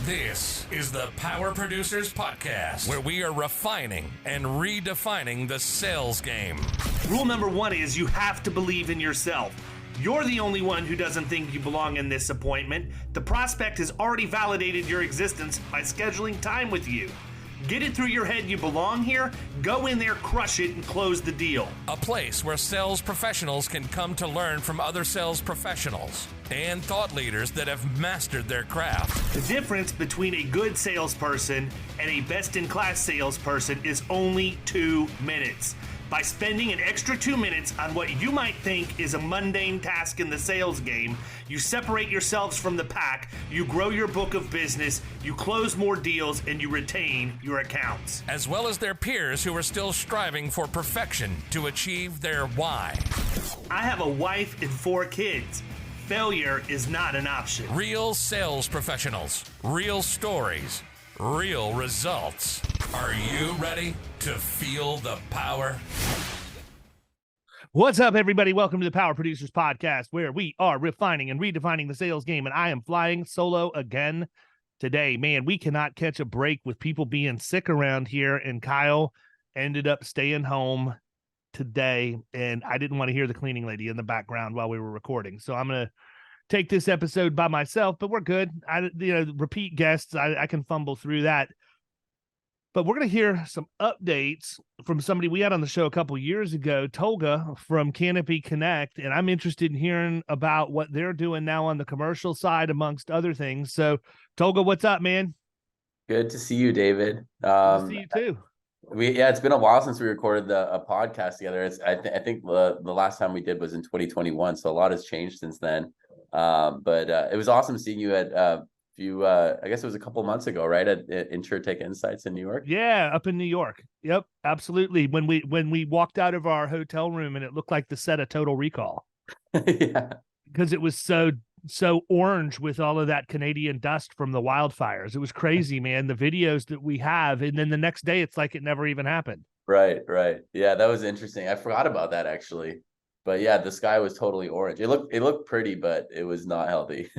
This is the Power Producers Podcast, where we are refining and redefining the sales game. Rule number one is you have to believe in yourself. You're the only one who doesn't think you belong in this appointment. The prospect has already validated your existence by scheduling time with you. Get it through your head you belong here, go in there, crush it, and close the deal. A place where sales professionals can come to learn from other sales professionals and thought leaders that have mastered their craft. The difference between a good salesperson and a best-in-class salesperson is only 2 minutes. By spending an extra 2 minutes on what you might think is a mundane task in the sales game, you separate yourselves from the pack, you grow your book of business, you close more deals, and you retain your accounts. As well as their peers who are still striving for perfection to achieve their why. I have a wife and 4 kids. Failure is not an option. Real sales professionals, real stories, real results. Are you ready to feel the power? What's up, everybody? Welcome to the Power Producers Podcast, where we are refining and redefining the sales game, and I am flying solo again today. Man, we cannot catch a break with people being sick around here, and Kyle ended up staying home today, and I didn't want to hear the cleaning lady in the background while we were recording, so I'm going to take this episode by myself, but we're good. Repeat guests, I can fumble through that. But we're going to hear some updates from somebody we had on the show a couple years ago, Tolga from Canopy Connect, and I'm interested in hearing about what they're doing now on the commercial side, amongst other things. So, Tolga, what's up, man? Good to see you, David. Good to see you too. It's been a while since we recorded a podcast together. I think the last time we did was in 2021, so a lot has changed since then. But it was awesome seeing you at I guess it was a couple months ago, right? At InsurTech Insights in New York. Yeah, up in New York. Yep, absolutely. When we walked out of our hotel room and it looked like the set of Total Recall. Yeah, because it was so orange with all of that Canadian dust from the wildfires. It was crazy, man. The videos that we have, and then the next day it's like it never even happened. Right. Yeah, that was interesting. I forgot about that actually. But yeah, the sky was totally orange. It looked pretty, but it was not healthy.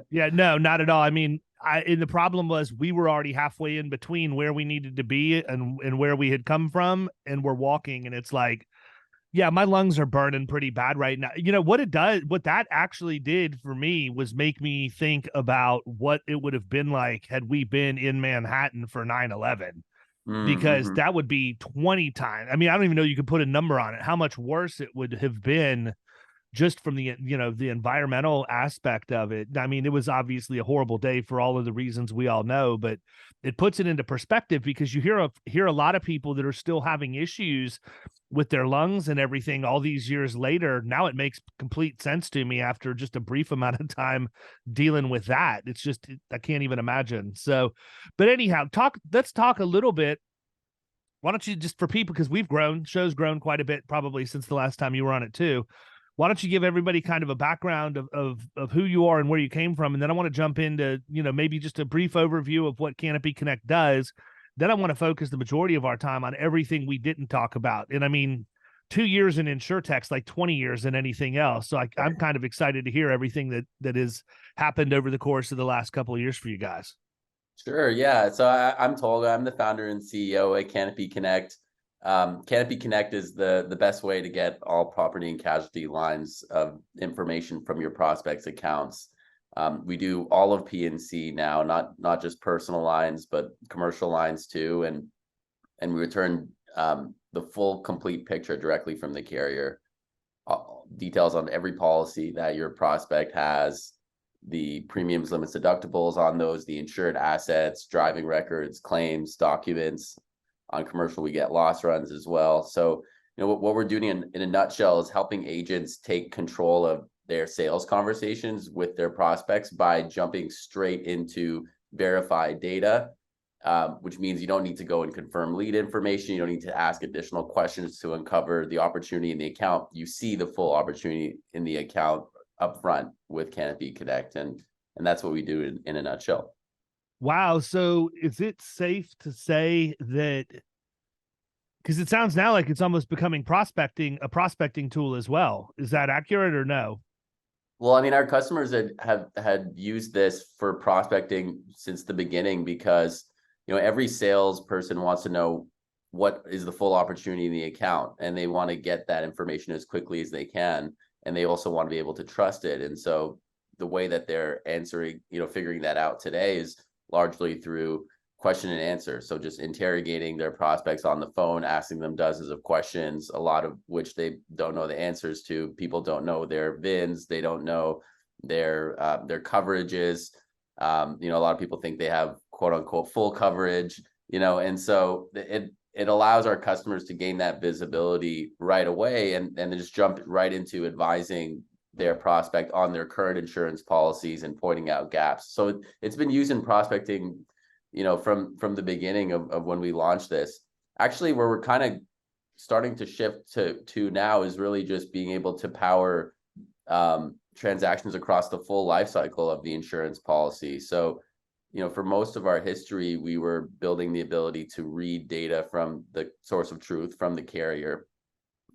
Yeah, no, not at all. I mean, the problem was we were already halfway in between where we needed to be and where we had come from, and we're walking, and it's like, yeah, my lungs are burning pretty bad right now. You know what that actually did for me was make me think about what it would have been like had we been in Manhattan for 9/11. Because that would be 20 times. I mean, I don't even know you could put a number on it, how much worse it would have been just from the environmental aspect of it. I mean, it was obviously a horrible day for all of the reasons we all know, but it puts it into perspective because you hear a lot of people that are still having issues with their lungs and everything all these years later. Now it makes complete sense to me after just a brief amount of time dealing with that. It's just, I can't even imagine. So, but anyhow, let's talk a little bit. Why don't you, just for people, because show's grown quite a bit probably since the last time you were on it too. Why don't you give everybody kind of a background of who you are and where you came from? And then I want to jump into, maybe just a brief overview of what Canopy Connect does. Then I want to focus the majority of our time on everything we didn't talk about. And I mean, 2 years in InsurTech's like 20 years in anything else. So I'm kind of excited to hear everything that has happened over the course of the last couple of years for you guys. Sure. Yeah. So I'm Tolga. I'm the founder and CEO at Canopy Connect. Canopy Connect is the best way to get all property and casualty lines of information from your prospects' accounts. We do all of P&C now, not just personal lines, but commercial lines too, and we return the full complete picture directly from the carrier. Details on every policy that your prospect has, the premiums, limits, deductibles on those, the insured assets, driving records, claims, documents. On commercial, we get loss runs as well. So, what we're doing in a nutshell is helping agents take control of their sales conversations with their prospects by jumping straight into verified data, which means you don't need to go and confirm lead information. You don't need to ask additional questions to uncover the opportunity in the account. You see the full opportunity in the account up front with Canopy Connect, and that's what we do in a nutshell. Wow. So is it safe to say that, because it sounds now like it's almost becoming a prospecting tool as well. Is that accurate or no? Well, I mean, our customers had used this for prospecting since the beginning because, every salesperson wants to know what is the full opportunity in the account, and they want to get that information as quickly as they can, and they also want to be able to trust it. And so the way that they're answering, figuring that out today is largely through question and answer. So just interrogating their prospects on the phone, asking them dozens of questions, a lot of which they don't know the answers to. People don't know their VINs, they don't know their coverages. A lot of people think they have quote unquote full coverage, and so it allows our customers to gain that visibility right away and then just jump right into advising their prospect on their current insurance policies and pointing out gaps. So it's been used in prospecting, from the beginning of when we launched this. Actually, where we're kind of starting to shift to now is really just being able to power transactions across the full life cycle of the insurance policy. So, for most of our history, we were building the ability to read data from the source of truth from the carrier.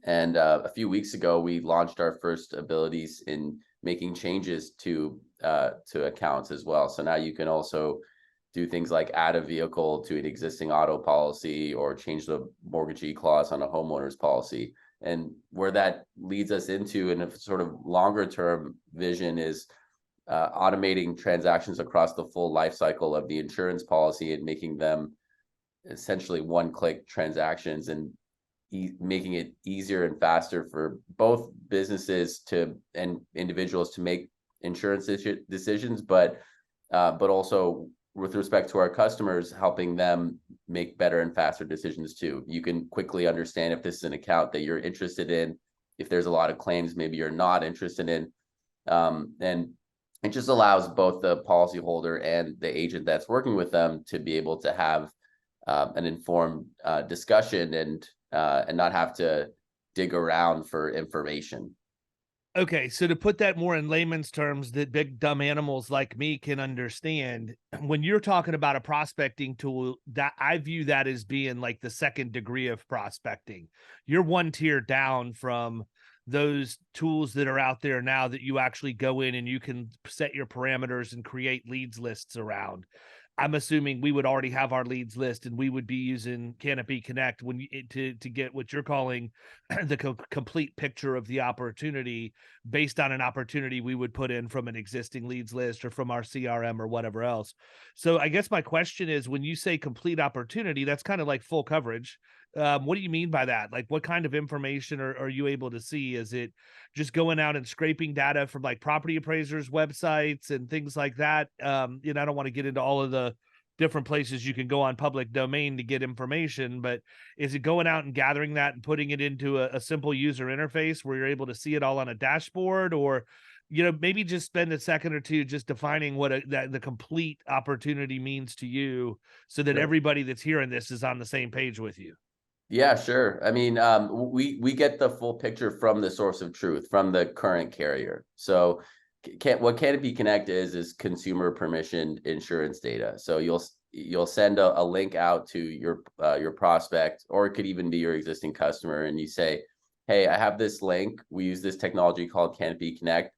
And a few weeks ago, we launched our first abilities in making changes to accounts as well. So now you can also do things like add a vehicle to an existing auto policy or change the mortgagee clause on a homeowner's policy. And where that leads us into in a sort of longer term vision is automating transactions across the full life cycle of the insurance policy and making them essentially one-click transactions and making it easier and faster for both businesses and individuals to make insurance decisions, but also with respect to our customers, helping them make better and faster decisions too. You can quickly understand if this is an account that you're interested in, if there's a lot of claims maybe you're not interested in, and it just allows both the policyholder and the agent that's working with them to be able to have an informed discussion and not have to dig around for information. Okay, so to put that more in layman's terms that big dumb animals like me can understand, when you're talking about a prospecting tool, that I view that as being like the second degree of prospecting. You're one tier down from those tools that are out there now that you actually go in and you can set your parameters and create leads lists around. I'm assuming we would already have our leads list and we would be using Canopy Connect to get what you're calling the complete picture of the opportunity based on an opportunity we would put in from an existing leads list or from our CRM or whatever else. So I guess my question is, when you say complete opportunity, that's kind of like full coverage. What do you mean by that? Like, what kind of information are you able to see? Is it just going out and scraping data from like property appraisers websites and things like that? I don't want to get into all of the different places you can go on public domain to get information, but is it going out and gathering that and putting it into a simple user interface where you're able to see it all on a dashboard? Or maybe just spend a second or two just defining what the complete opportunity means to you so that everybody that's hearing this is on the same page with you. Yeah, sure. I mean, we get the full picture from the source of truth, from the current carrier. So what Canopy Connect is consumer permissioned insurance data. So you'll send a link out to your prospect, or it could even be your existing customer, and you say, hey, I have this link. We use this technology called Canopy Connect.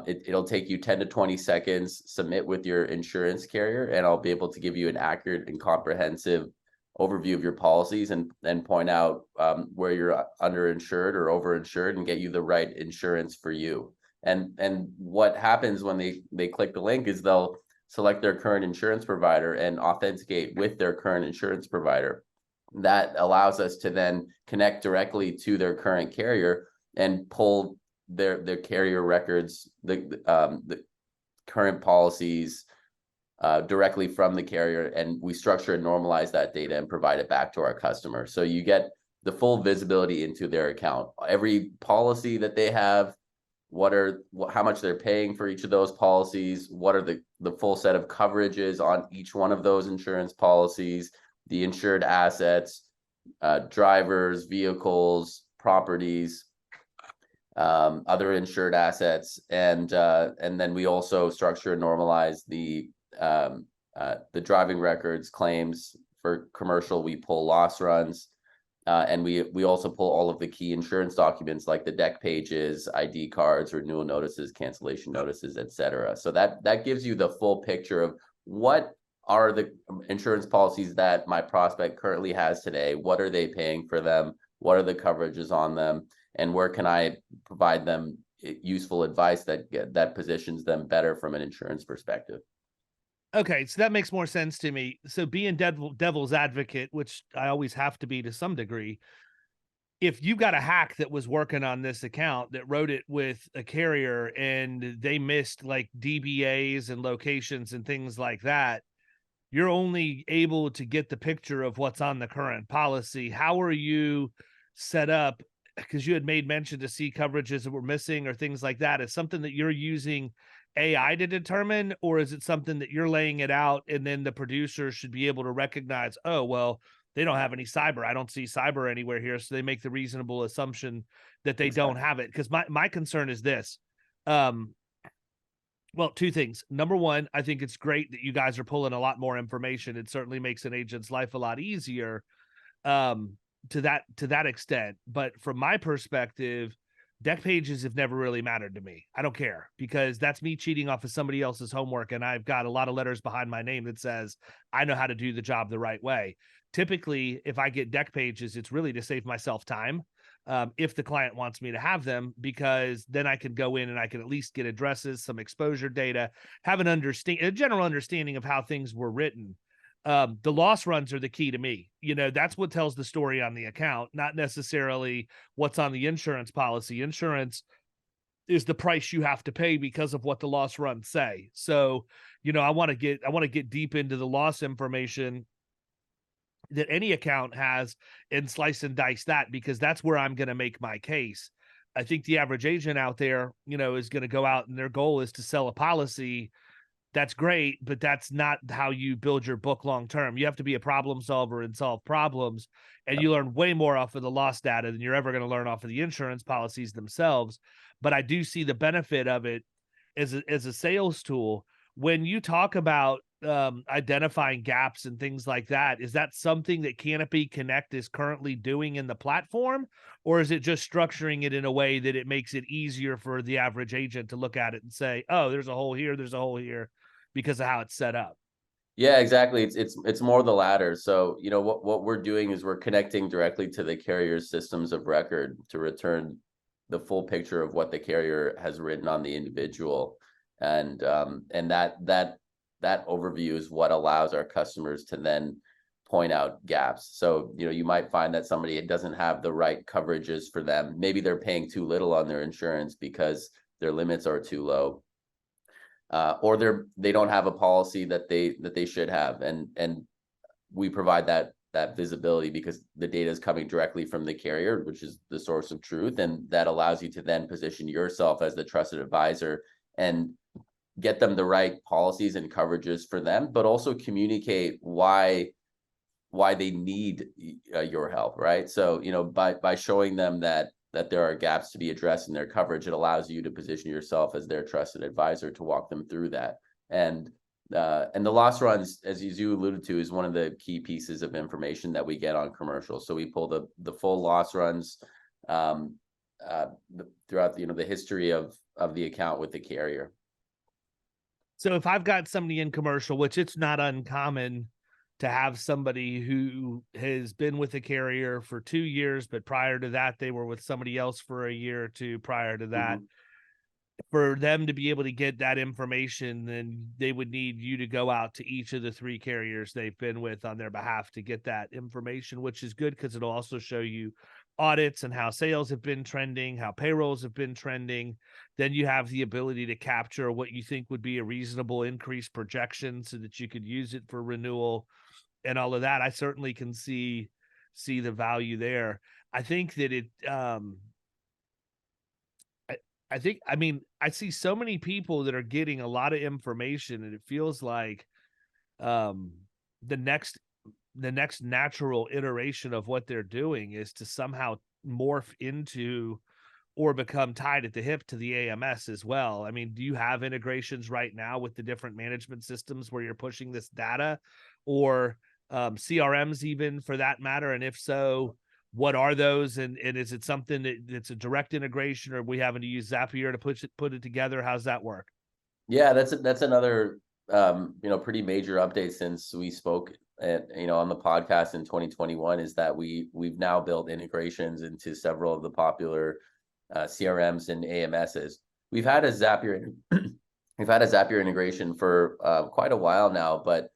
It'll take you 10 to 20 seconds, submit with your insurance carrier, and I'll be able to give you an accurate and comprehensive overview of your policies and point out where you're underinsured or overinsured and get you the right insurance for you. And what happens when they click the link is they'll select their current insurance provider and authenticate with their current insurance provider. That allows us to then connect directly to their current carrier and pull their carrier records, the current policies, directly from the carrier, and we structure and normalize that data and provide it back to our customer. So you get the full visibility into their account, every policy that they have, how much they're paying for each of those policies, what are the full set of coverages on each one of those insurance policies, the insured assets, drivers, vehicles, properties, other insured assets, and then we also structure and normalize the driving records, claims. For commercial, we pull loss runs, And we also pull all of the key insurance documents like the deck pages, ID cards, renewal notices, cancellation notices, etc. So that gives you the full picture of what are the insurance policies that my prospect currently has today, what are they paying for them, what are the coverages on them, and where can I provide them useful advice that positions them better from an insurance perspective. Okay, so that makes more sense to me. So being devil's advocate, which I always have to be to some degree, if you got a hack that was working on this account that wrote it with a carrier and they missed like DBAs and locations and things like that, you're only able to get the picture of what's on the current policy. How are you set up? Because you had made mention to see coverages that were missing or things like that. Is something that you're using AI to determine, or is it something that you're laying it out and then the producer should be able to recognize, oh, well, they don't have any cyber. I don't see cyber anywhere here. So they make the reasonable assumption that they don't have it. Because my concern is this. Well, two things. Number one, I think it's great that you guys are pulling a lot more information. It certainly makes an agent's life a lot easier to that extent. But from my perspective, deck pages have never really mattered to me. I don't care, because that's me cheating off of somebody else's homework. And I've got a lot of letters behind my name that says I know how to do the job the right way. Typically, if I get deck pages, it's really to save myself time. If the client wants me to have them, because then I can go in and I can at least get addresses, some exposure data, have a general understanding of how things were written. The loss runs are the key to me. That's what tells the story on the account, not necessarily what's on the insurance policy. Insurance is the price you have to pay because of what the loss runs say. So, I want to get deep into the loss information that any account has and slice and dice that, because that's where I'm going to make my case. I think the average agent out there, is going to go out and their goal is to sell a policy. That's great, but that's not how you build your book long term. You have to be a problem solver and solve problems, and you learn way more off of the loss data than you're ever going to learn off of the insurance policies themselves. But I do see the benefit of it as a sales tool. When you talk about identifying gaps and things like that, is that something that Canopy Connect is currently doing in the platform, or is it just structuring it in a way that it makes it easier for the average agent to look at it and say, oh, there's a hole here, because of how it's set up? Yeah, exactly. It's more the latter. So, what we're doing is we're connecting directly to the carrier's systems of record to return the full picture of what the carrier has written on the individual. And that overview is what allows our customers to then point out gaps. So, you might find that somebody doesn't have the right coverages for them. Maybe they're paying too little on their insurance because their limits are too low. Or they don't have a policy that they should have. And we provide that visibility because the data is coming directly from the carrier, which is the source of truth. And that allows you to then position yourself as the trusted advisor and get them the right policies and coverages for them, but also communicate why they need your help, right? So, by showing them that there are gaps to be addressed in their coverage, it allows you to position yourself as their trusted advisor to walk them through that. And the loss runs, as you alluded to, is one of the key pieces of information that we get on commercial. So we pull the full loss runs throughout the history of the account with the carrier. So if I've got somebody in commercial, which it's not uncommon to have somebody who has been with a carrier for 2 years, but prior to that, they were with somebody else for a year or two prior to that. Mm-hmm. For them to be able to get that information, then they would need you to go out to each of the 3 carriers they've been with on their behalf to get that information, which is good because it'll also show you audits and how sales have been trending, how payrolls have been trending. Then you have the ability to capture what you think would be a reasonable increase projection so that you could use it for renewal and all of that. I certainly can see the value there. I think that it, I see so many people that are getting a lot of information, and it feels like the next natural iteration of what they're doing is to somehow morph into or become tied at the hip to the AMS as well. I mean, do you have integrations right now with the different management systems where you're pushing this data, or CRMs even for that matter? And if so, what are those, and is it something that's a direct integration, or are we having to use Zapier to put it together? How's that work? Yeah, that's another pretty major update since we spoke on the podcast in 2021, is that we've now built integrations into several of the popular CRMs and AMSs. We've had a Zapier integration for quite a while now, but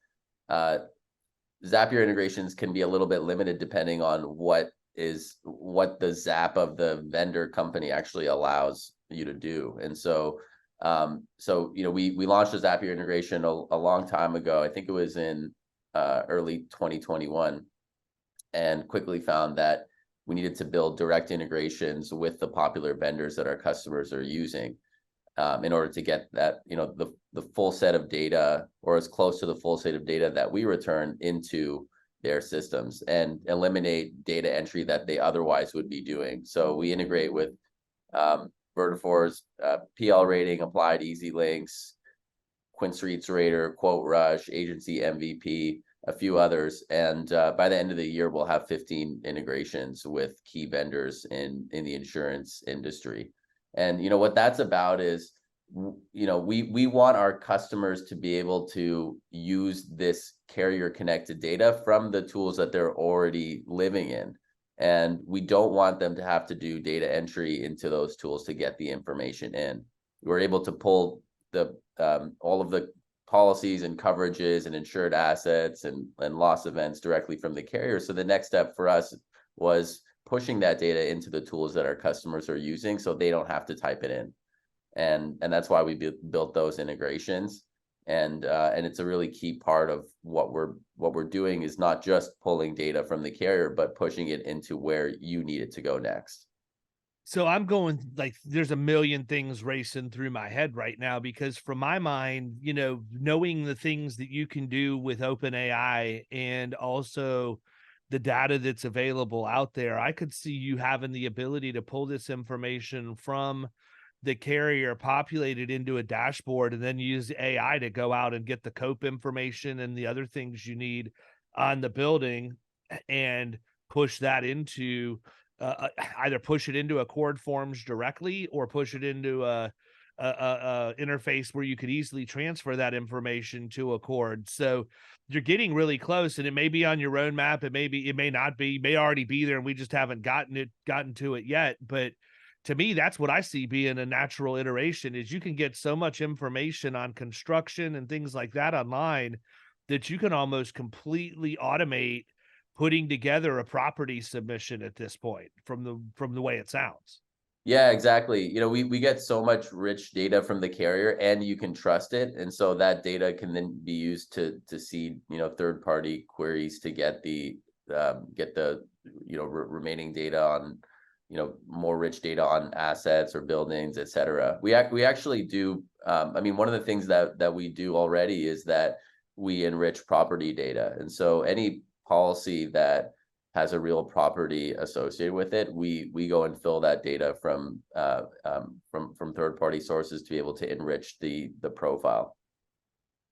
Zapier integrations can be a little bit limited depending on what the Zap of the vendor company actually allows you to do. And so we launched a Zapier integration a long time ago. I think it was in early 2021, and quickly found that we needed to build direct integrations with the popular vendors that our customers are using, in order to get that, the full set of data, or as close to the full set of data that we return into their systems, and eliminate data entry that they otherwise would be doing. So we integrate with Vertifor's PL Rating, Applied Easy Links, QuinStreet's Rater, Quote Rush, Agency MVP, a few others. And by the end of the year, we'll have 15 integrations with key vendors in the insurance industry. And what that's about is, we want our customers to be able to use this carrier connected data from the tools that they're already living in. And we don't want them to have to do data entry into those tools to get the information in. We're able to pull all of the policies and coverages and insured assets and loss events directly from the carrier. So the next step for us was pushing that data into the tools that our customers are using, so they don't have to type it in. And that's why we built those integrations. And it's a really key part of what we're doing, is not just pulling data from the carrier, but pushing it into where you need it to go next. So I'm going, like, there's a million things racing through my head right now, because from my mind, knowing the things that you can do with OpenAI, and also the data that's available out there, I could see you having the ability to pull this information from the carrier, populate it into a dashboard, and then use AI to go out and get the COPE information and the other things you need on the building, and push that into either push it into Accord forms directly, or push it into a interface where you could easily transfer that information to Accord. So you're getting really close, and it may be on your roadmap. It may not be, may already be there, and we just haven't gotten to it yet. But to me, that's what I see being a natural iteration, is you can get so much information on construction and things like that online, that you can almost completely automate putting together a property submission at this point, from the way it sounds. Yeah, exactly. We get so much rich data from the carrier, and you can trust it. And so that data can then be used to see, third party queries to get the remaining data on, more rich data on assets or buildings, et cetera. We actually do. One of the things that we do already is that we enrich property data. And so any policy that has a real property associated with it, we go and fill that data from third party sources to be able to enrich the profile.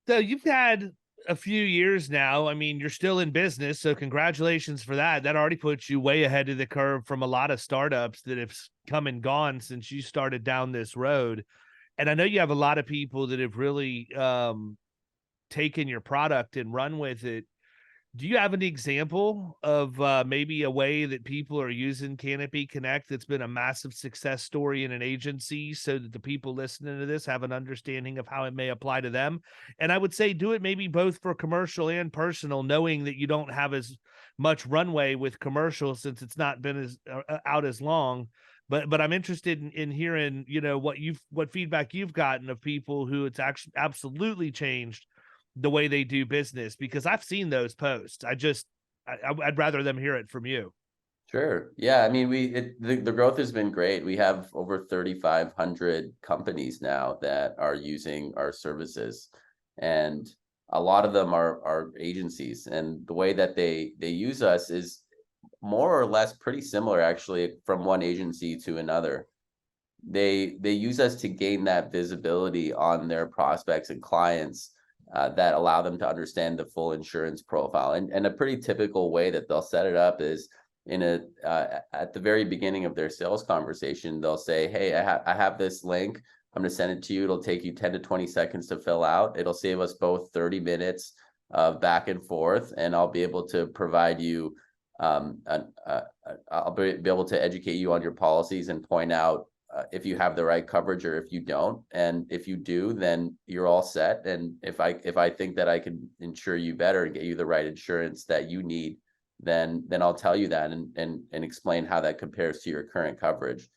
So you've had a few years now. You're still in business, so congratulations for that. That already puts you way ahead of the curve from a lot of startups that have come and gone since you started down this road. And I know you have a lot of people that have really taken your product and run with it. Do you have an example of maybe a way that people are using Canopy Connect that's been a massive success story in an agency, so that the people listening to this have an understanding of how it may apply to them? And I would say do it maybe both for commercial and personal, knowing that you don't have as much runway with commercial since it's not been as out as long. But I'm interested in hearing, what feedback you've gotten of people who it's actually absolutely changed the way they do business, because I've seen those posts. I'd rather them hear it from you. Sure. Yeah. The growth has been great. We have over 3,500 companies now that are using our services, and a lot of them are agencies. And the way that they use us is more or less pretty similar, actually, from one agency to another. They use us to gain that visibility on their prospects and clients, that allow them to understand the full insurance profile. And a pretty typical way that they'll set it up is at the very beginning of their sales conversation, they'll say, hey, I have this link. I'm going to send it to you. It'll take you 10 to 20 seconds to fill out. It'll save us both 30 minutes of back and forth, and I'll be able to provide you, I'll be able to educate you on your policies and point out if you have the right coverage or if you don't. And if you do, then you're all set. And if I think that I can insure you better and get you the right insurance that you need, then I'll tell you that and explain how that compares to your current coverage.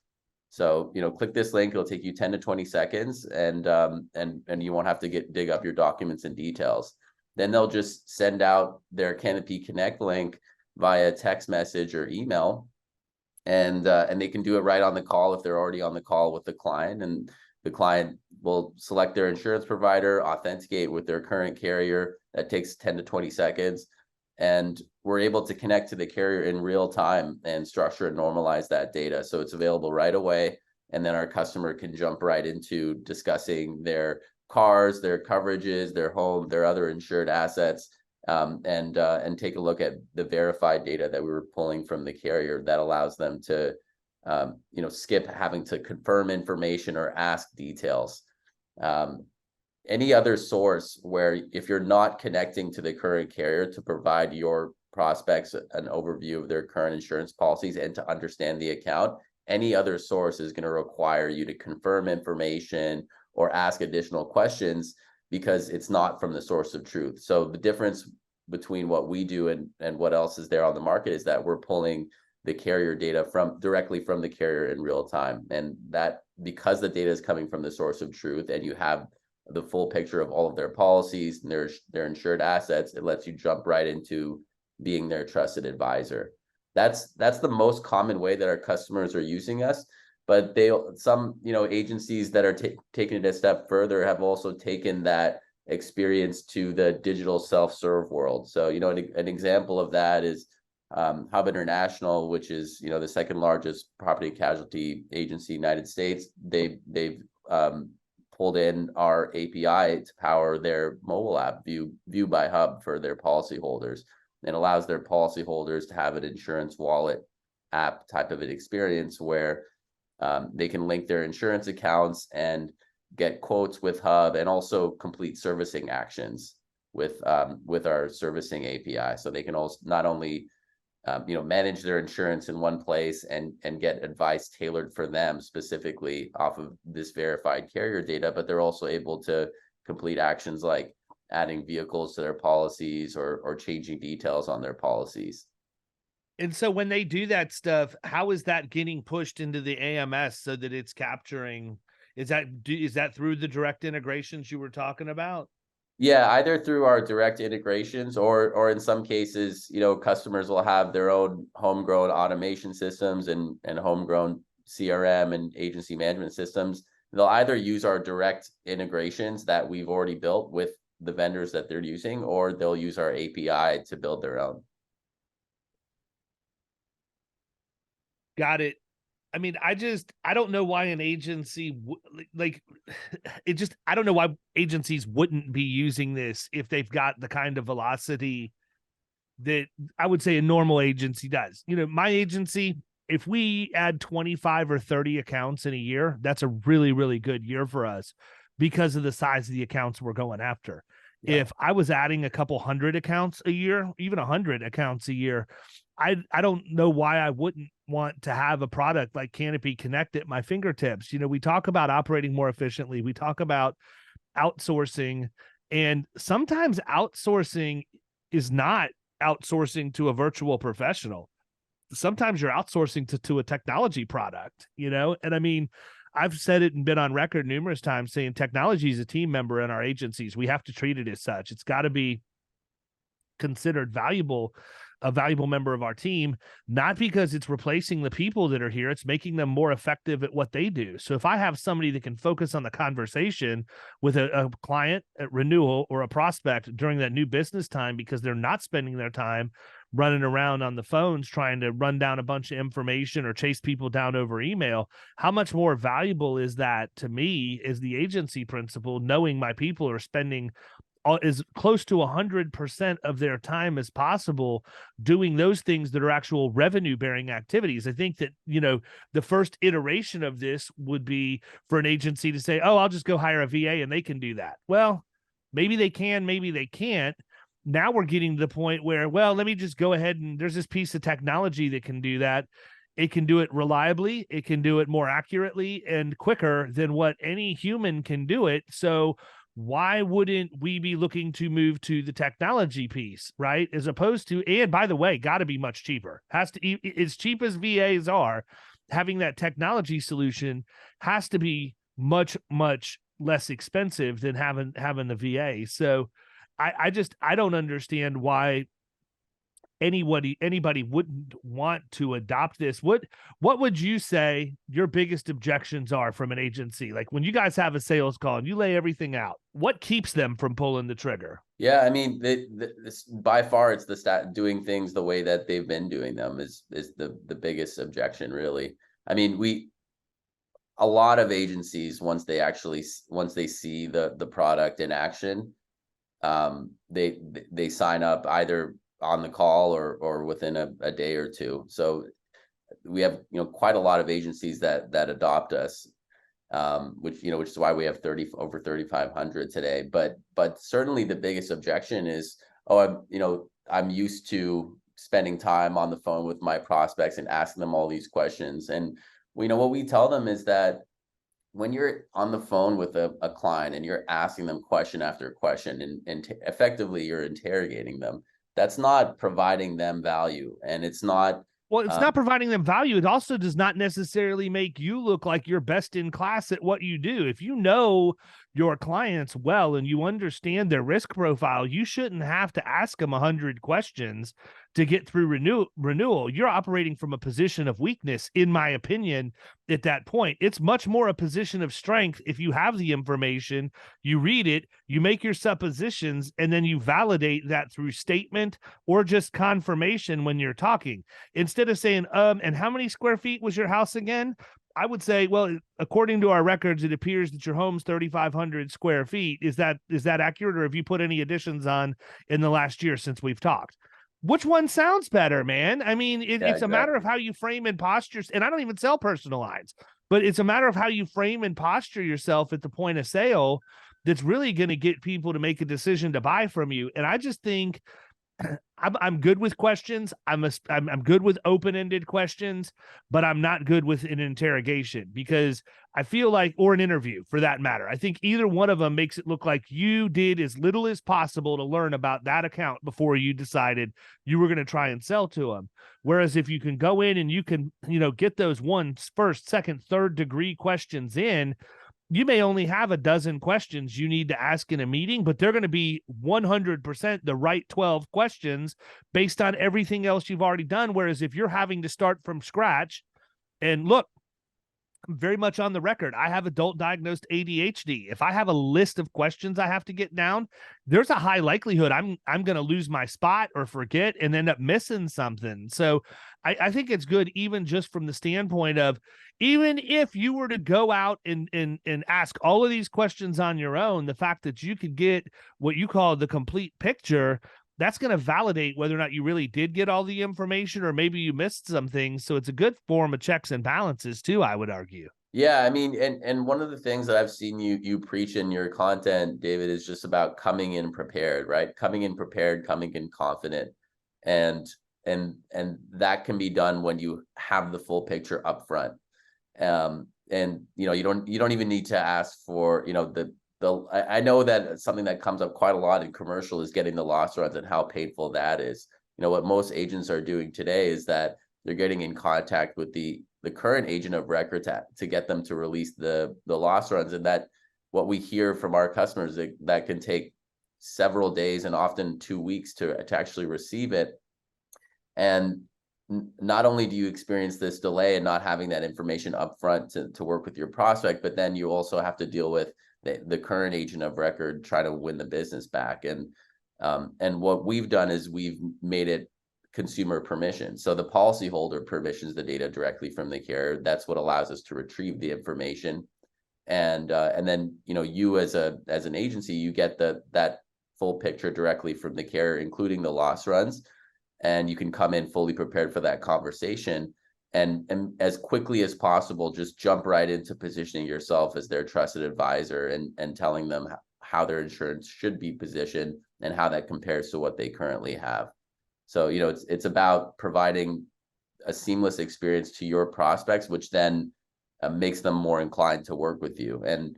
So, click this link. It'll take you 10 to 20 seconds, and you won't have to dig up your documents and details. Then they'll just send out their Canopy Connect link via text message or email, and they can do it right on the call if they're already on the call with the client, and the client will select their insurance provider, authenticate with their current carrier. That takes 10 to 20 seconds. And we're able to connect to the carrier in real time and structure and normalize that data. So it's available right away. And then our customer can jump right into discussing their cars, their coverages, their home, their other insured assets, and take a look at the verified data that we were pulling from the carrier that allows them to, skip having to confirm information or ask details. Any other source where if you're not connecting to the current carrier to provide your prospects an overview of their current insurance policies and to understand the account, any other source is going to require you to confirm information or ask additional questions because it's not from the source of truth. So the difference between what we do and what else is there on the market is that we're pulling the carrier data directly from the carrier in real time. And that because the data is coming from the source of truth and you have the full picture of all of their policies and their insured assets, it lets you jump right into being their trusted advisor. That's the most common way that our customers are using us. But some agencies that are taking it a step further have also taken that experience to the digital self-serve world. So an example of that is Hub International, which is the second largest property and casualty agency in the United States. They've pulled in our API to power their mobile app, View by Hub, for their policyholders, and allows their policyholders to have an insurance wallet app type of an experience where they can link their insurance accounts and get quotes with Hub and also complete servicing actions with our servicing API. So they can also not only manage their insurance in one place and get advice tailored for them specifically off of this verified carrier data, but they're also able to complete actions like adding vehicles to their policies or changing details on their policies. And so when they do that stuff, how is that getting pushed into the AMS so that it's capturing? Is that through the direct integrations you were talking about? Yeah, either through our direct integrations or in some cases, customers will have their own homegrown automation systems and homegrown CRM and agency management systems. They'll either use our direct integrations that we've already built with the vendors that they're using, or they'll use our API to build their own. Got it. I mean, I don't know why an agency I don't know why agencies wouldn't be using this if they've got the kind of velocity that I would say a normal agency does. My agency, if we add 25 or 30 accounts in a year, that's a really, really good year for us because of the size of the accounts we're going after. Yeah. If I was adding a couple hundred accounts a year, even 100 accounts a year, I don't know why I wouldn't want to have a product like Canopy Connect at my fingertips. We talk about operating more efficiently. We talk about outsourcing, and sometimes outsourcing is not outsourcing to a virtual professional. Sometimes you're outsourcing to a technology product, and I mean, I've said it and been on record numerous times saying technology is a team member in our agencies. We have to treat it as such. It's got to be considered a valuable member of our team, not because it's replacing the people that are here. It's making them more effective at what they do. So if I have somebody that can focus on the conversation with a client at renewal or a prospect during that new business time, because they're not spending their time running around on the phones trying to run down a bunch of information or chase people down over email, how much more valuable is that to me as the agency principal, knowing my people are spending as close to 100% of their time as possible doing those things that are actual revenue bearing activities. I think that, the first iteration of this would be for an agency to say, oh, I'll just go hire a VA and they can do that. Well, maybe they can, maybe they can't. Now we're getting to the point where, well, let me just go ahead and there's this piece of technology that can do that. It can do it reliably. It can do it more accurately and quicker than what any human can do it. So why wouldn't we be looking to move to the technology piece, right? As opposed to, and by the way, got to be much cheaper. Has to, as cheap as VAs are, having that technology solution has to be much, much less expensive than having the VA. So I don't understand why anybody wouldn't want to adopt this. What would you say your biggest objections are from an agency? Like when you guys have a sales call and you lay everything out, what keeps them from pulling the trigger? Yeah, I mean, this, by far, it's the doing things the way that they've been doing them is the biggest objection, really. I mean, a lot of agencies, once they see the product in action, they sign up either on the call or within a day or two. So we have, quite a lot of agencies that adopt us, which is why we have over 3,500 today. But certainly the biggest objection is, I'm used to spending time on the phone with my prospects and asking them all these questions. And what we tell them is that when you're on the phone with a client and you're asking them question after question and effectively you're interrogating them, that's not providing them value, and it's not. Well, it's not providing them value. It also does not necessarily make you look like you're best in class at what you do. If you know your clients well and you understand their risk profile, you shouldn't have to ask them 100 questions to get through renewal. You're operating from a position of weakness, in my opinion, at that point. It's much more a position of strength if you have the information, you read it, you make your suppositions, and then you validate that through statement or just confirmation when you're talking. Instead of saying, and how many square feet was your house again? I would say, well, according to our records, it appears that your home's 3,500 square feet. Is that accurate, or have you put any additions on in the last year since we've talked? Which one sounds better, man? I mean, it's a matter of how you frame and posture. And I don't even sell personal lines, but it's a matter of how you frame and posture yourself at the point of sale that's really going to get people to make a decision to buy from you. And I just think I'm good with questions. I'm good with open-ended questions, but I'm not good with an interrogation, because I feel like, or an interview for that matter, I think either one of them makes it look like you did as little as possible to learn about that account before you decided you were going to try and sell to them. Whereas if you can go in and you can, get those first, second, third degree questions in, you may only have a dozen questions you need to ask in a meeting, but they're going to be 100% the right 12 questions based on everything else you've already done. Whereas if you're having to start from scratch, and look, I'm very much on the record, I have adult diagnosed ADHD. If I have a list of questions I have to get down, there's a high likelihood I'm going to lose my spot or forget and end up missing something. So I think it's good, even just from the standpoint of, even if you were to go out and ask all of these questions on your own, the fact that you could get what you call the complete picture, that's going to validate whether or not you really did get all the information, or maybe you missed some things. So it's a good form of checks and balances too, I would argue. Yeah, I mean, and one of the things that I've seen you preach in your content, David, is just about coming in prepared, right? Coming in prepared, coming in confident. And that can be done when you have the full picture up front. And you don't even need to ask for, I know that something that comes up quite a lot in commercial is getting the loss runs and how painful that is. What most agents are doing today is that they're getting in contact with the current agent of record to get them to release the loss runs. And that what we hear from our customers, that can take several days and often 2 weeks to actually receive it. And not only do you experience this delay and not having that information up front to work with your prospect, but then you also have to deal with the current agent of record trying to win the business back. And what we've done is we've made it consumer permission. So the policyholder permissions the data directly from the carrier. That's what allows us to retrieve the information. And then, you as an agency, you get that full picture directly from the carrier, including the loss runs. And you can come in fully prepared for that conversation. And as quickly as possible, just jump right into positioning yourself as their trusted advisor and telling them how their insurance should be positioned and how that compares to what they currently have. So, it's about providing a seamless experience to your prospects, which then makes them more inclined to work with you. And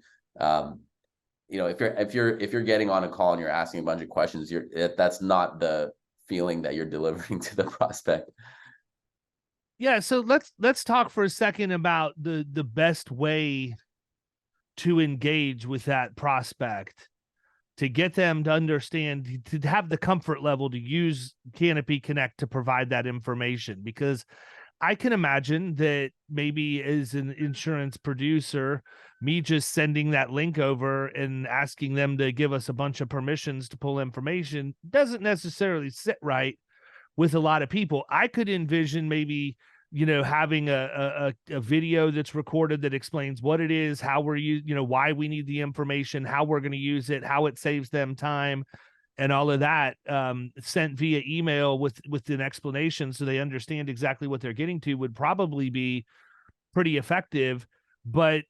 if you're getting on a call and you're asking a bunch of questions, that's not the feeling that you're delivering to the prospect. Yeah, so let's talk for a second about the best way to engage with that prospect, to get them to understand, to have the comfort level to use Canopy Connect to provide that information. Because I can imagine that maybe as an insurance producer, me just sending that link over and asking them to give us a bunch of permissions to pull information doesn't necessarily sit right with a lot of people. I could envision maybe, having a video that's recorded that explains what it is, how we're why we need the information, how we're going to use it, how it saves them time, and all of that, sent via email with an explanation so they understand exactly what they're getting to, would probably be pretty effective. But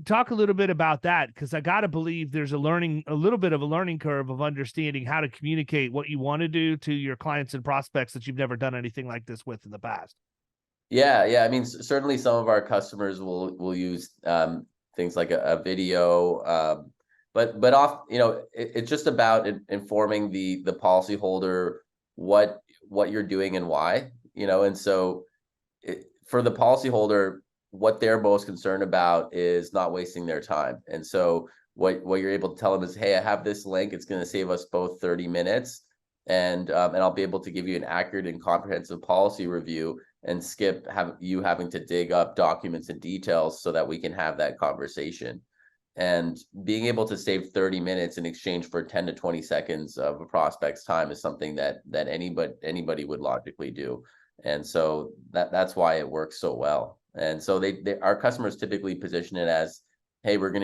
talk a little bit about that, because I got to believe there's a little bit of a learning curve of understanding how to communicate what you want to do to your clients and prospects that you've never done anything like this with in the past. Yeah. I mean, certainly some of our customers will use things like a video, but it's just about informing the policyholder what you're doing and why, and so for the policyholder, what they're most concerned about is not wasting their time. And so what you're able to tell them is, hey, I have this link. It's going to save us both 30 minutes. And I'll be able to give you an accurate and comprehensive policy review and skip you having to dig up documents and details so that we can have that conversation. And being able to save 30 minutes in exchange for 10 to 20 seconds of a prospect's time is something that anybody would logically do. And so that's why it works so well. And so our customers typically position it as, hey, we're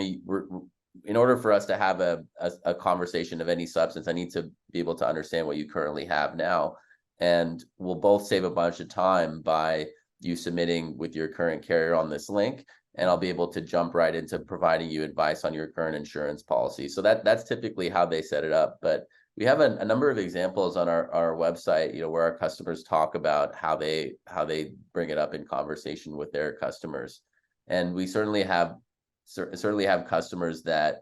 in order for us to have a conversation of any substance, I need to be able to understand what you currently have now. And we'll both save a bunch of time by you submitting with your current carrier on this link, and I'll be able to jump right into providing you advice on your current insurance policy. So that's typically how they set it up. But we have a number of examples on our website, where our customers talk about how they bring it up in conversation with their customers. And we certainly have customers that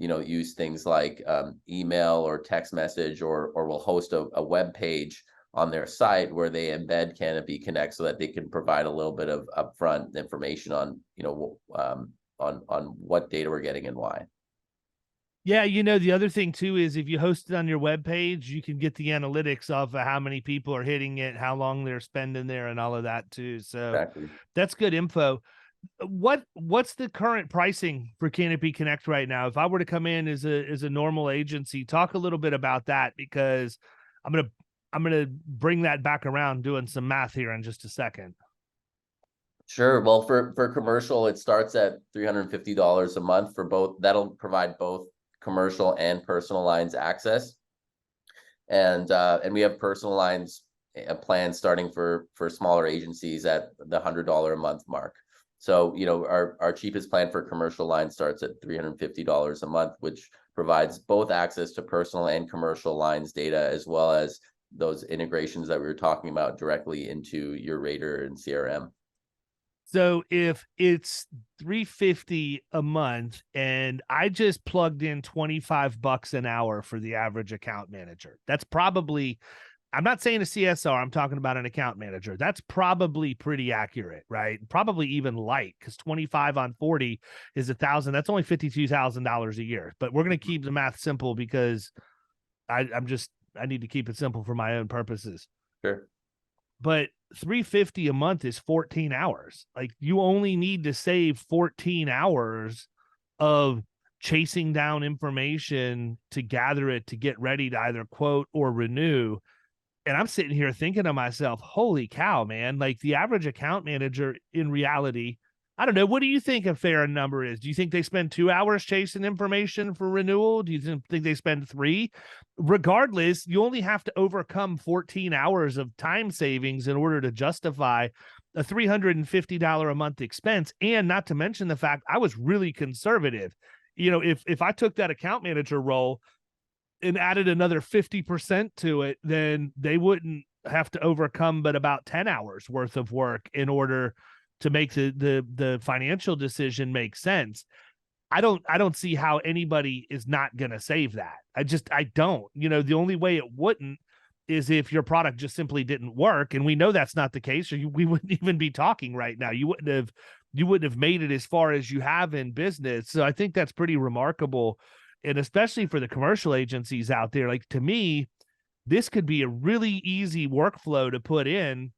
use things like email or text message, or will host a web page on their site where they embed Canopy Connect so that they can provide a little bit of upfront information on what data we're getting and why. Yeah, the other thing too is if you host it on your web page, you can get the analytics of how many people are hitting it, how long they're spending there, and all of that too. So exactly. That's good info. What's the current pricing for Canopy Connect right now? If I were to come in as a normal agency, talk a little bit about that, because I'm gonna bring that back around doing some math here in just a second. Sure. Well, for commercial, it starts at $350 a month for both. That'll provide both commercial and personal lines access. And we have personal lines a plan starting for smaller agencies at the $100 a month mark. So, our cheapest plan for commercial line starts at $350 a month, which provides both access to personal and commercial lines data, as well as those integrations that we were talking about directly into your rater and CRM. So if it's $350 a month and I just plugged in $25 an hour for the average account manager, that's probably, I'm not saying a CSR, I'm talking about an account manager. That's probably pretty accurate, right? Probably even light, because 25 on 40 is $1,000. That's only $52,000 a year. But we're going to keep the math simple because I need to keep it simple for my own purposes. Sure. But $350 a month is 14 hours. Like, you only need to save 14 hours of chasing down information to gather it, to get ready to either quote or renew. And I'm sitting here thinking to myself, holy cow, man, like the average account manager in reality I don't know. What do you think a fair number is? Do you think they spend 2 hours chasing information for renewal? Do you think they spend 3? Regardless, you only have to overcome 14 hours of time savings in order to justify a $350 a month expense. And not to mention the fact I was really conservative. If I took that account manager role and added another 50% to it, then they wouldn't have to overcome but about 10 hours worth of work in order to make the financial decision make sense. I don't see how anybody is not going to save that. I don't. The only way it wouldn't is if your product just simply didn't work, and we know that's not the case, or we wouldn't even be talking right now. You wouldn't have made it as far as you have in business. So I think that's pretty remarkable, and especially for the commercial agencies out there. Like, to me, this could be a really easy workflow to put in,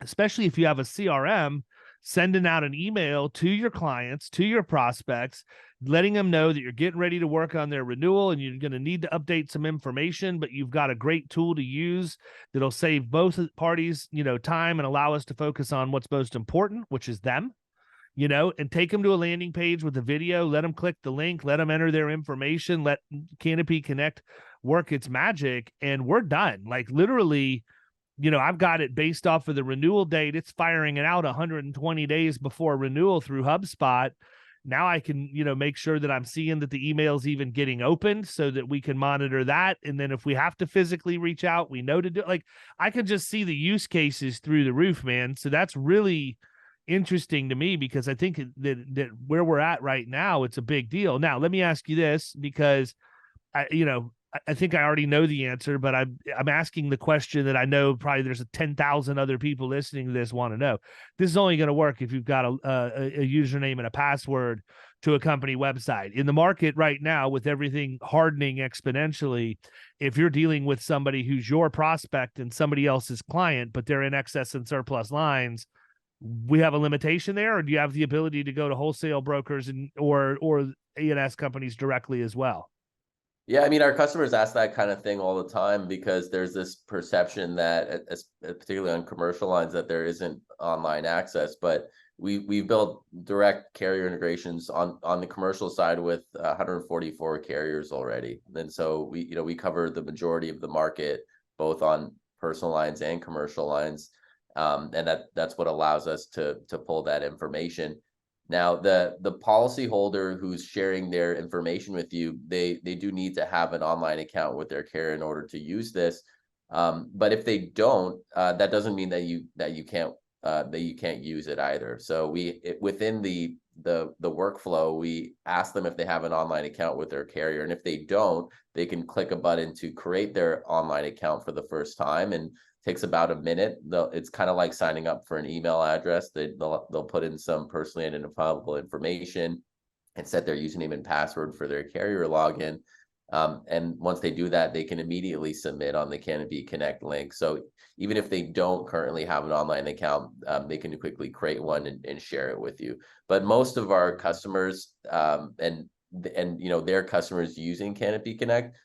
especially if you have a CRM, sending out an email to your clients, to your prospects, letting them know that you're getting ready to work on their renewal and you're going to need to update some information, but you've got a great tool to use that'll save both parties, time and allow us to focus on what's most important, which is them, and take them to a landing page with a video, let them click the link, let them enter their information, let Canopy Connect work its magic, and we're done. Like, literally, I've got it based off of the renewal date. It's firing it out 120 days before renewal through HubSpot. Now I can, make sure that I'm seeing that the email's even getting opened so that we can monitor that. And then if we have to physically reach out, we know to do it. Like, I can just see the use cases through the roof, man. So that's really interesting to me, because I think that where we're at right now, it's a big deal. Now, let me ask you this, because I think I already know the answer, but I'm asking the question that I know probably there's 10,000 other people listening to this want to know. This is only going to work if you've got a username and a password to a company website. In the market right now, with everything hardening exponentially, if you're dealing with somebody who's your prospect and somebody else's client, but they're in excess and surplus lines, we have a limitation there, or do you have the ability to go to wholesale brokers or E&S companies directly as well? Yeah, I mean, our customers ask that kind of thing all the time, because there's this perception that, particularly on commercial lines, that there isn't online access. But we built direct carrier integrations on the commercial side with 144 carriers already, and so we cover the majority of the market, both on personal lines and commercial lines, and that's what allows us to pull that information. Now, the policyholder who's sharing their information with you, they do need to have an online account with their carrier in order to use this. But if they don't, that doesn't mean that you can't use it either. So within the workflow, we ask them if they have an online account with their carrier, and if they don't, they can click a button to create their online account for the first time, and takes about a minute. It's kind of like signing up for an email address. They'll put in some personally identifiable information and set their username and password for their carrier login. And once they do that, they can immediately submit on the Canopy Connect link. So even if they don't currently have an online account, they can quickly create one and share it with you. But most of our customers and their customers using Canopy Connect,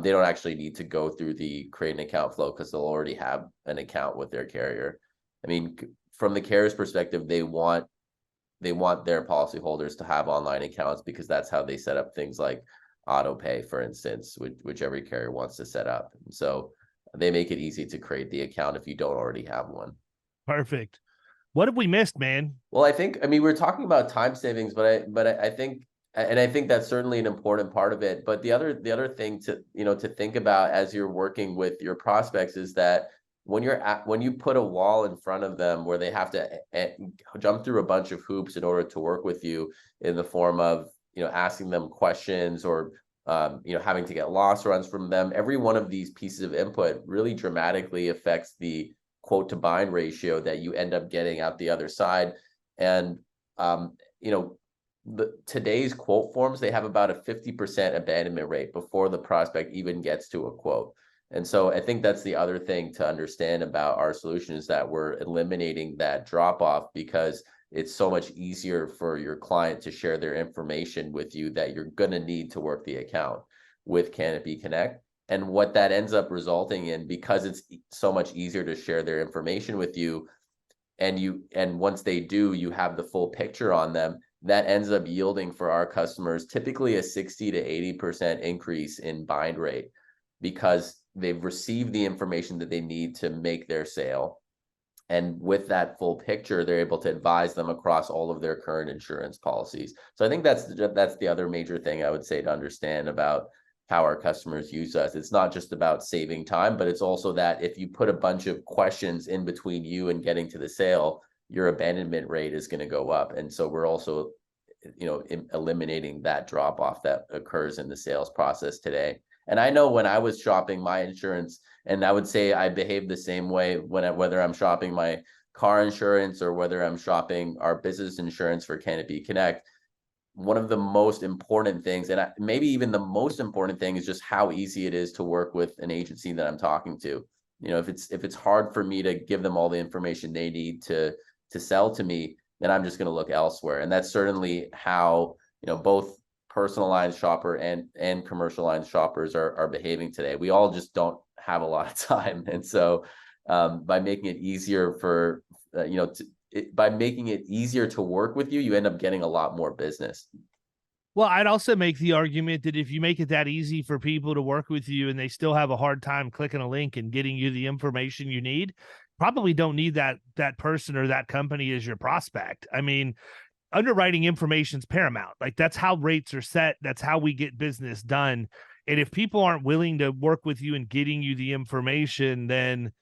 they don't actually need to go through the create an account flow, because they'll already have an account with their carrier. I mean, from the carrier's perspective, they want their policyholders to have online accounts, because that's how they set up things like auto pay, for instance, which every carrier wants to set up. So they make it easy to create the account if you don't already have one. Perfect. What have we missed, man? Well, I think, we're talking about time savings, but I think, and I think that's certainly an important part of it. But the other thing to think about as you're working with your prospects is that when you put a wall in front of them where they have to jump through a bunch of hoops in order to work with you, in the form of asking them questions, or having to get loss runs from them, every one of these pieces of input really dramatically affects the quote to bind ratio that you end up getting out the other side. And today's quote forms, they have about a 50% abandonment rate before the prospect even gets to a quote. And so I think that's the other thing to understand about our solution, is that we're eliminating that drop off, because it's so much easier for your client to share their information with you that you're going to need to work the account with Canopy Connect. And what that ends up resulting in, because it's so much easier to share their information with you, and once they do, you have the full picture on them. That ends up yielding for our customers typically a 60 to 80% increase in bind rate, because they've received the information that they need to make their sale. And with that full picture, they're able to advise them across all of their current insurance policies. So I think that's the other major thing I would say to understand about how our customers use us. It's not just about saving time, but it's also that if you put a bunch of questions in between you and getting to the sale, your abandonment rate is going to go up. And so we're also, eliminating that drop off that occurs in the sales process today. And I know when I was shopping my insurance, and I would say I behave the same way whether I'm shopping my car insurance or whether I'm shopping our business insurance for Canopy Connect, one of the most important things, and maybe even the most important thing, is just how easy it is to work with an agency that I'm talking to. If it's hard for me to give them all the information they need to sell to me, then I'm just going to look elsewhere. And that's certainly how, both personal lines shopper and commercial lines shoppers are behaving today. We all just don't have a lot of time. And so by making it easier by making it easier to work with you, you end up getting a lot more business. Well, I'd also make the argument that if you make it that easy for people to work with you and they still have a hard time clicking a link and getting you the information you need, probably don't need that person or that company as your prospect. I mean, underwriting information is paramount. Like, that's how rates are set. That's how we get business done. And if people aren't willing to work with you and getting you the information, then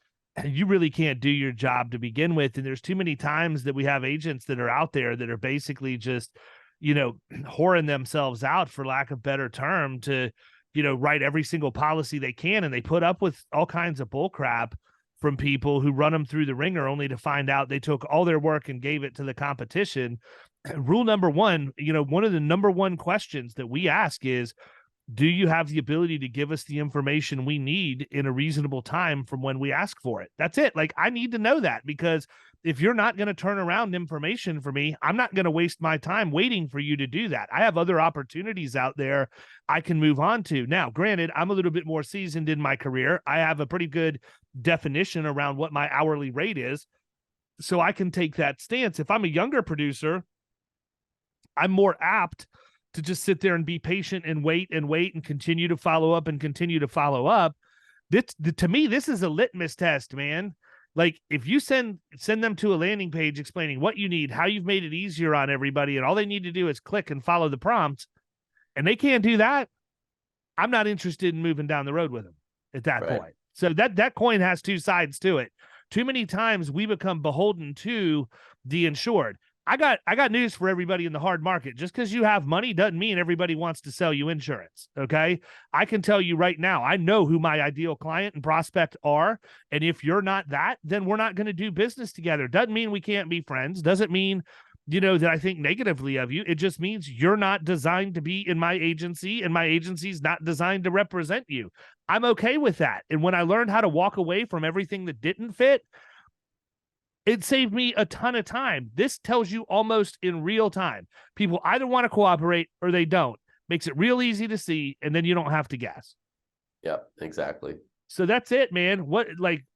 you really can't do your job to begin with. And there's too many times that we have agents that are out there that are basically just, whoring themselves out, for lack of better term, to, write every single policy they can. And they put up with all kinds of bull crap from people who run them through the ringer, only to find out they took all their work and gave it to the competition. Rule number one, one of the number one questions that we ask is, do you have the ability to give us the information we need in a reasonable time from when we ask for it? That's it. Like, I need to know that, because if you're not going to turn around information for me, I'm not going to waste my time waiting for you to do that. I have other opportunities out there I can move on to. Now, granted, I'm a little bit more seasoned in my career. I have a pretty good definition around what my hourly rate is, so I can take that stance. If I'm a younger producer, I'm more apt to just sit there and be patient and wait and continue to follow up and continue to follow up. To me, this is a litmus test, man. Like, if you send them to a landing page explaining what you need, how you've made it easier on everybody, and all they need to do is click and follow the prompts, and they can't do that, I'm not interested in moving down the road with them at that point. So that coin has two sides to it. Too many times we become beholden to the insured. I got news for everybody in the hard market. Just because you have money doesn't mean everybody wants to sell you insurance, okay? I can tell you right now, I know who my ideal client and prospect are, and if you're not that, then we're not going to do business together. Doesn't mean we can't be friends. Doesn't mean, that I think negatively of you. It just means you're not designed to be in my agency, and my agency's not designed to represent you. I'm okay with that. And when I learned how to walk away from everything that didn't fit, it saved me a ton of time. This tells you almost in real time. People either want to cooperate or they don't. Makes it real easy to see, and then you don't have to guess. Yep, exactly. So that's it, man.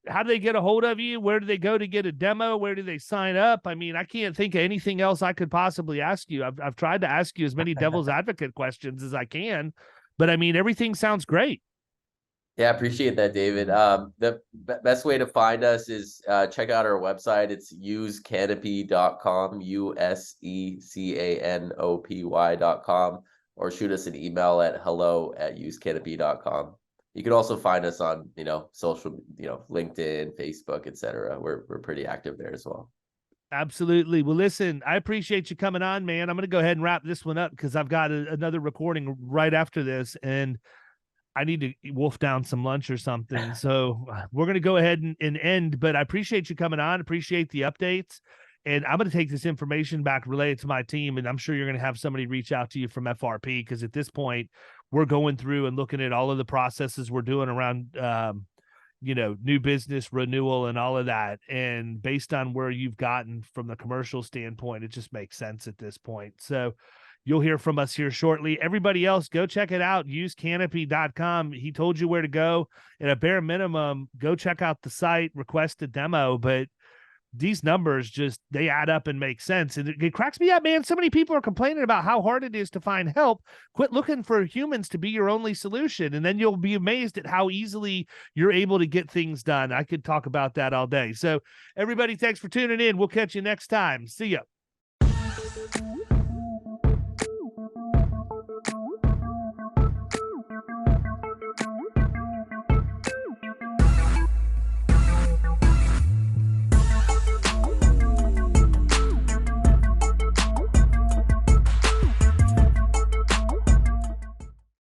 How do they get a hold of you? Where do they go to get a demo? Where do they sign up? I mean, I can't think of anything else I could possibly ask you. I've tried to ask you as many devil's advocate questions as I can, but I mean, everything sounds great. Yeah, I appreciate that, David. The best way to find us is check out our website. It's usecanopy.com, usecanopy.com, or shoot us an email at hello@usecanopy.com. You can also find us on, social, LinkedIn, Facebook, etc. We're pretty active there as well. Absolutely. Well, listen, I appreciate you coming on, man. I'm going to go ahead and wrap this one up because I've got another recording right after this, and I need to wolf down some lunch or something. So we're going to go ahead and end, but I appreciate you coming on. Appreciate the updates. And I'm going to take this information back, relay it to my team. And I'm sure you're going to have somebody reach out to you from FRP, because at this point we're going through and looking at all of the processes we're doing around, new business renewal and all of that. And based on where you've gotten from the commercial standpoint, it just makes sense at this point. So you'll hear from us here shortly. Everybody else, go check it out. Usecanopy.com. He told you where to go. At a bare minimum, go check out the site, request a demo. But, these numbers just, they add up and make sense. And it cracks me up, man. So many people are complaining about how hard it is to find help. Quit looking for humans to be your only solution. And then you'll be amazed at how easily you're able to get things done. I could talk about that all day. So everybody, thanks for tuning in. We'll catch you next time. See ya.